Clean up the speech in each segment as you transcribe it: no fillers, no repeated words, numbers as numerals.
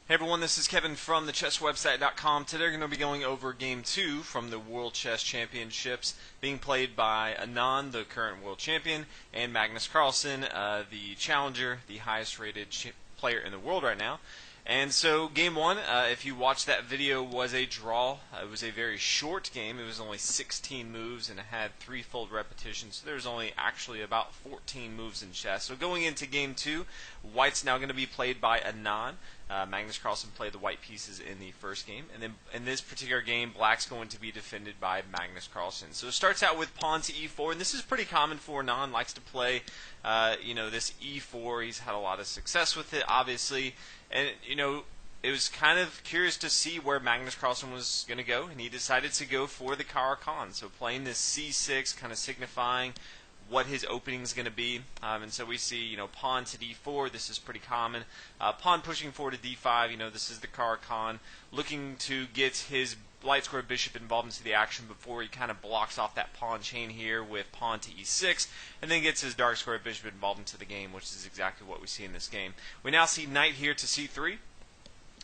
Hey everyone, this is Kevin from thechesswebsite.com. Today we're going to be going over Game 2 from the World Chess Championships being played by Anand, the current world champion, and Magnus Carlsen, the challenger, the highest rated player in the world right now. And so Game 1, if you watched that video, was a draw. It was a very short game. It was only 16 moves and it had threefold repetitions. So there's only actually about 14 moves in chess. So going into Game 2, White's now going to be played by Anand. Magnus Carlsen played the white pieces in the first game. And then in this particular game, Black's going to be defended by Magnus Carlsen. So it starts out with pawn to e4, and this is pretty common for Anand. Likes to play, this e4. He's had a lot of success with it, obviously. And, it was kind of curious to see where Magnus Carlsen was going to go, and he decided to go for the Carlsen. So playing this c6, kind of signifying what his opening is going to be. And so we see, pawn to d4. This is pretty common. Pawn pushing forward to d5. This is the Carlsen, looking to get his light square bishop involved into the action before he kind of blocks off that pawn chain here with pawn to e6, and then gets his dark square bishop involved into the game, which is exactly what we see in this game. We now see knight here to c3,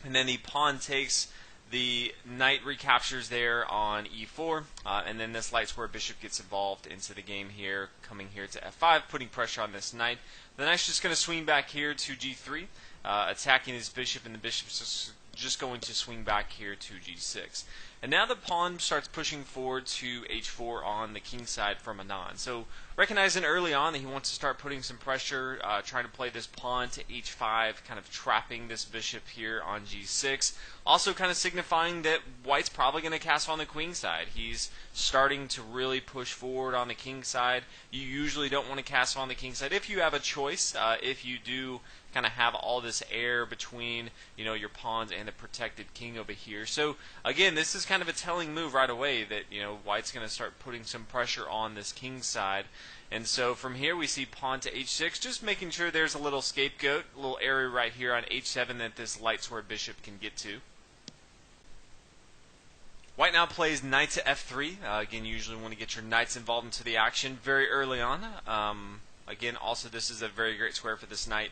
and then the pawn takes, the knight recaptures there on e4, and then this light square bishop gets involved into the game here, coming here to f5, putting pressure on this knight. The knight's just going to swing back here to g3, attacking his bishop, and the bishop's just going to swing back here to g6. And now the pawn starts pushing forward to h4 on the king side from Anand. So recognizing early on that he wants to start putting some pressure, trying to play this pawn to h5, kind of trapping this bishop here on g6. Also kind of signifying that White's probably going to castle on the queen side. He's starting to really push forward on the king side. You usually don't want to castle on the king side if you have a choice. If you do kind of have all this air between your pawns and the protected king over here. So again, this is kind of a telling move right away that White's going to start putting some pressure on this king side. And so from here we see pawn to h6, just making sure there's a little scapegoat, a little area right here on h7 that this light sword bishop can get to. White now plays knight to f3. Again, you usually want to get your knights involved into the action very early on. Again, also this is a very great square for this knight,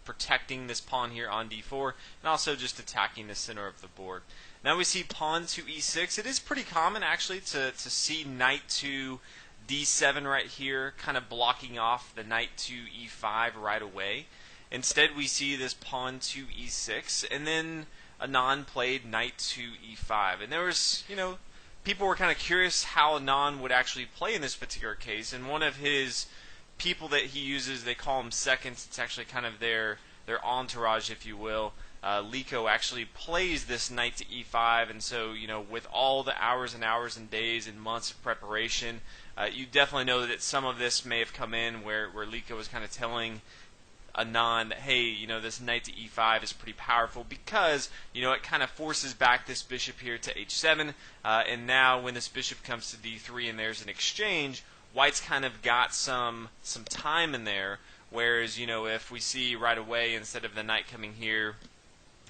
protecting this pawn here on d4, and also just attacking the center of the board. Now we see pawn to e6. It is pretty common actually to see knight to d7 right here, kind of blocking off the knight to e5 right away. Instead we see this pawn to e6, and then Anand played knight to e5. And there was, people were kind of curious how Anand would actually play in this particular case, and one of his people that he uses, they call him seconds. It's actually kind of their entourage, if you will. Liko actually plays this knight to e5, and so with all the hours and hours and days and months of preparation, you definitely know that some of this may have come in where Liko was kind of telling Anand that, hey, this knight to e5 is pretty powerful because it kind of forces back this bishop here to h7, and now when this bishop comes to d3 and there's an exchange, White's kind of got some time in there, whereas, if we see right away, instead of the knight coming here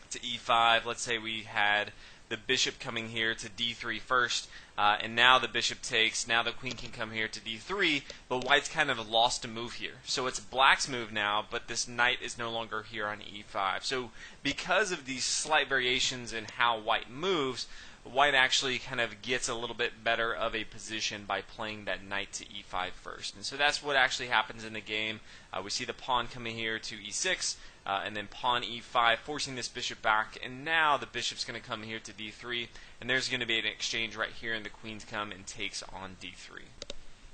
to e5, let's say we had the bishop coming here to d3 first, and now the bishop takes, now the queen can come here to d3, but White's kind of lost a move here. So it's Black's move now, but this knight is no longer here on e5. So because of these slight variations in how White moves, White actually kind of gets a little bit better of a position by playing that knight to e5 first. And so that's what actually happens in the game. We see the pawn coming here to e6, and then pawn e5, forcing this bishop back. And now the bishop's going to come here to d3, and there's going to be an exchange right here, and the queen's come and takes on d3.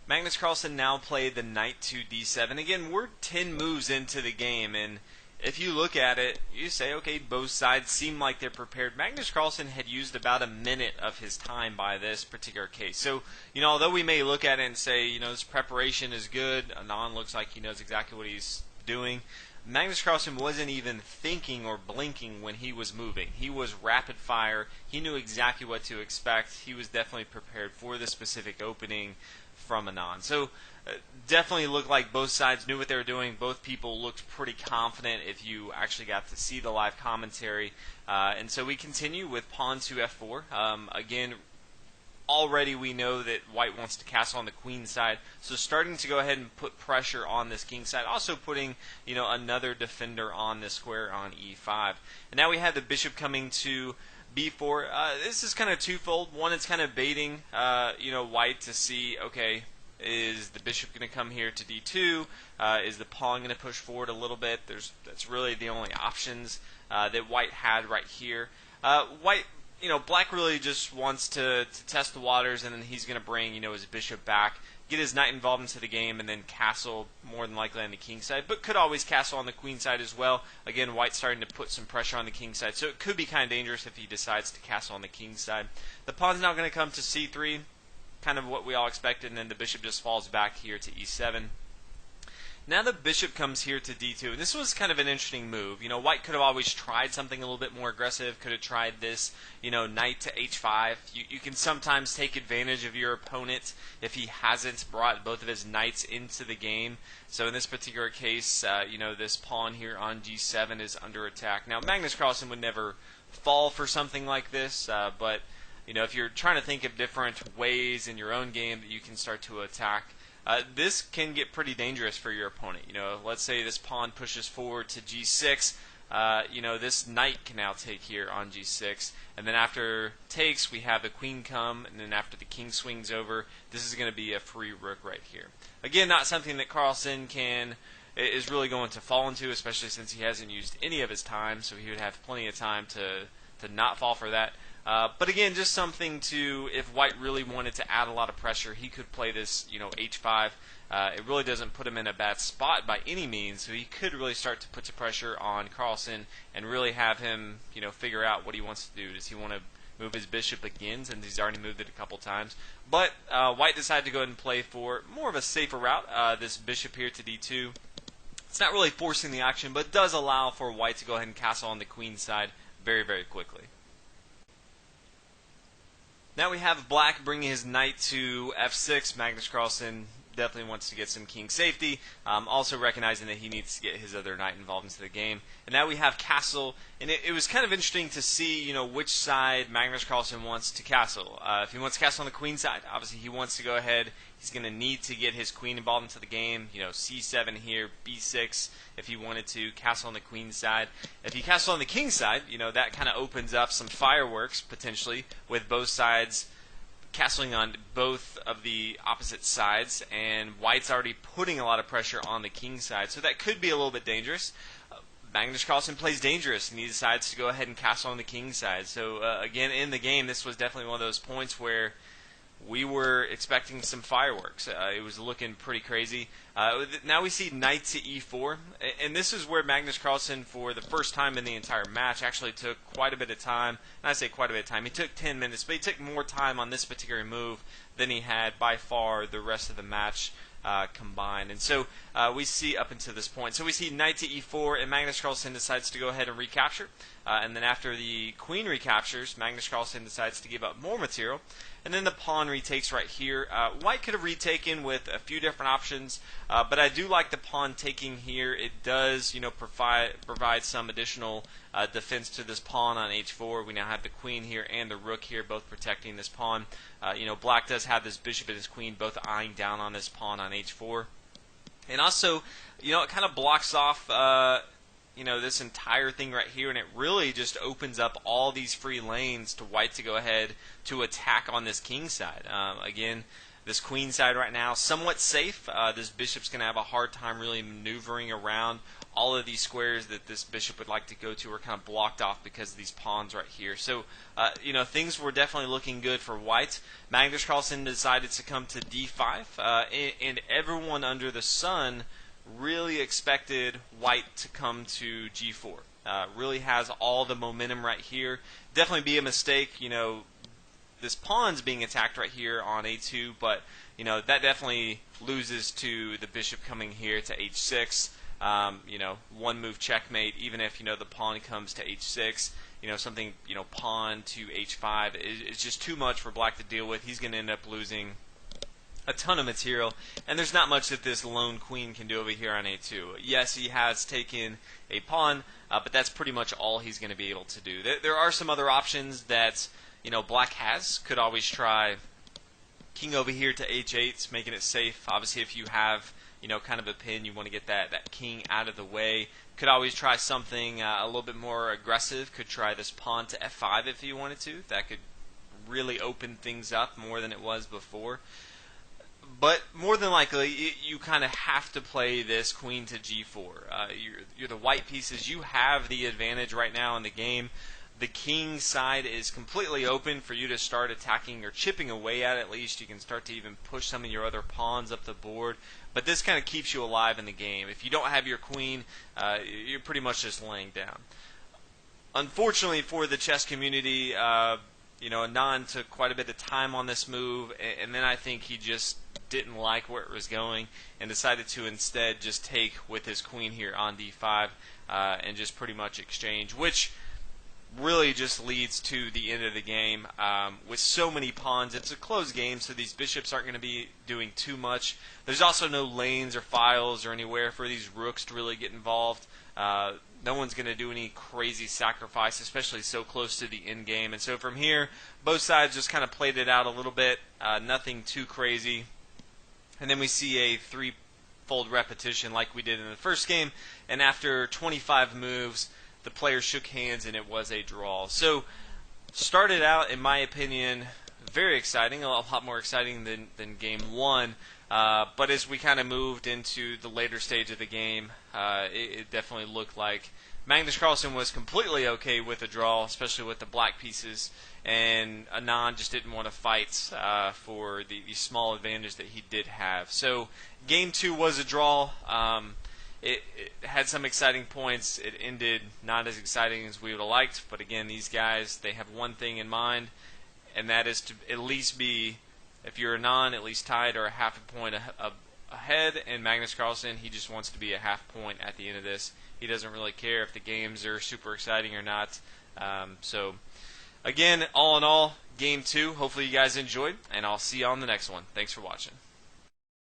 Magnus Carlsen now played the knight to d7. Again, we're 10 moves into the game, and if you look at it, you say, okay, both sides seem like they're prepared. Magnus Carlsen had used about a minute of his time by this particular case. So, although we may look at it and say, this preparation is good, Anand looks like he knows exactly what he's doing, Magnus Carlsen wasn't even thinking or blinking when he was moving. He was rapid fire. He knew exactly what to expect. He was definitely prepared for the specific opening from Anand. So definitely looked like both sides knew what they were doing. Both people looked pretty confident if you actually got to see the live commentary. And so we continue with pawn to f4. Again, already we know that white wants to castle on the queen side, so starting to go ahead and put pressure on this king side, also putting another defender on this square on e5. And now we have the bishop coming to b4. This is kind of twofold. One, it's kind of baiting white to see, okay, is the bishop going to come here to d2? Is the pawn going to push forward a little bit? That's really the only options that white had right here. Black really just wants to test the waters, and then he's going to bring his bishop back, get his knight involved into the game, and then castle more than likely on the king side, but could always castle on the queen side as well. Again, white's starting to put some pressure on the king side, so it could be kind of dangerous if he decides to castle on the king side. The pawn's now going to come to c3, kind of what we all expected, and then the bishop just falls back here to e7. Now the bishop comes here to d2, and this was kind of an interesting move. White could have always tried something a little bit more aggressive, could have tried this, knight to h5. You can sometimes take advantage of your opponent if he hasn't brought both of his knights into the game. So in this particular case, this pawn here on g7 is under attack. Now Magnus Carlsen would never fall for something like this, but if you're trying to think of different ways in your own game that you can start to attack, this can get pretty dangerous for your opponent. Let's say this pawn pushes forward to g6. This knight can now take here on g6, and then after takes, we have the queen come, and then after the king swings over, this is going to be a free rook right here. Again, not something that Carlsen is really going to fall into, especially since he hasn't used any of his time, so he would have plenty of time to not fall for that. But again, just something to, if white really wanted to add a lot of pressure, he could play this, h5. It really doesn't put him in a bad spot by any means, so he could really start to put some pressure on Carlsen and really have him, figure out what he wants to do. Does he want to move his bishop again, since he's already moved it a couple times? But white decided to go ahead and play for more of a safer route, this bishop here to d2. It's not really forcing the action, but it does allow for white to go ahead and castle on the queen side very, very quickly. Now we have black bringing his knight to f6. Magnus Carlsen definitely wants to get some king safety, also recognizing that he needs to get his other knight involved into the game. And now we have castle, and it was kind of interesting to see, which side Magnus Carlsen wants to castle. If he wants to castle on the queen side, obviously he wants to go ahead. He's going to need to get his queen involved into the game. C7 here, b6 if he wanted to castle on the queen side. If he castle on the king side, that kind of opens up some fireworks potentially with both sides castling on both of the opposite sides, and white's already putting a lot of pressure on the king side, so that could be a little bit dangerous. Magnus Carlsen plays dangerous, and he decides to go ahead and castle on the king side. So again, in the game, this was definitely one of those points where we were expecting some fireworks. It was looking pretty crazy. Now we see knight to e4, and this is where Magnus Carlsen, for the first time in the entire match, actually took quite a bit of time. And I say quite a bit of time. He took 10 minutes, but he took more time on this particular move than he had by far the rest of the match combined. And so we see up until this point. So we see knight to e4, and Magnus Carlsen decides to go ahead and recapture. And then after the queen recaptures, Magnus Carlsen decides to give up more material. And then the pawn retakes right here. White could have retaken with a few different options, but I do like the pawn taking here. It does, provide some additional defense to this pawn on h4. We now have the queen here and the rook here, both protecting this pawn. Black does have this bishop and his queen both eyeing down on this pawn on h4. And also, it kind of blocks off this entire thing right here, and it really just opens up all these free lanes to white to go ahead to attack on this king side. Again, this queen side right now somewhat safe. This bishop's going to have a hard time really maneuvering around. All of these squares that this bishop would like to go to are kind of blocked off because of these pawns right here. So, things were definitely looking good for white. Magnus Carlsen decided to come to d5, and everyone under the sun really expected white to come to g4. Really has all the momentum right here. Definitely be a mistake, this pawn's being attacked right here on a2, but that definitely loses to the bishop coming here to h6. One move checkmate, even if the pawn comes to h6. Something pawn to h5 is just too much for black to deal with. He's going to end up losing a ton of material, and there's not much that this lone queen can do over here on a2. Yes, he has taken a pawn, but that's pretty much all he's going to be able to do. There are some other options that black could always try King over here to h8, making it safe. Obviously, if you have, kind of a pin, you want to get that king out of the way. Could always try something a little bit more aggressive. Could try this pawn to f5 if you wanted to. That could really open things up more than it was before. But more than likely, you kind of have to play this queen to g4. You're the white pieces. You have the advantage right now in the game. The king side is completely open for you to start attacking or chipping away at least. You can start to even push some of your other pawns up the board. But this kind of keeps you alive in the game. If you don't have your queen, you're pretty much just laying down. Unfortunately for the chess community, Anand took quite a bit of time on this move, and then I think he just didn't like where it was going and decided to instead just take with his queen here on d5 and just pretty much exchange, which really just leads to the end of the game. With so many pawns, it's a closed game, so these bishops aren't going to be doing too much. There's also no lanes or files or anywhere for these rooks to really get involved. No one's going to do any crazy sacrifice, especially so close to the end game. And so from here, both sides just kind of played it out a little bit, nothing too crazy. And then we see a three-fold repetition like we did in the first game. And after 25 moves, the players shook hands and it was a draw. So started out, in my opinion, very exciting, a lot more exciting than game one. But as we kind of moved into the later stage of the game, it definitely looked like Magnus Carlsen was completely okay with a draw, especially with the black pieces, and Anand just didn't want to fight for the small advantage that he did have. So game two was a draw. It had some exciting points. It ended not as exciting as we would have liked, but again, these guys, they have one thing in mind, and that is to at least be, if you're Anand, at least tied or a half a point ahead, and Magnus Carlsen, he just wants to be a half point at the end of this. He doesn't really care if the games are super exciting or not. So, again, all in all, game two. Hopefully you guys enjoyed, and I'll see you on the next one. Thanks for watching.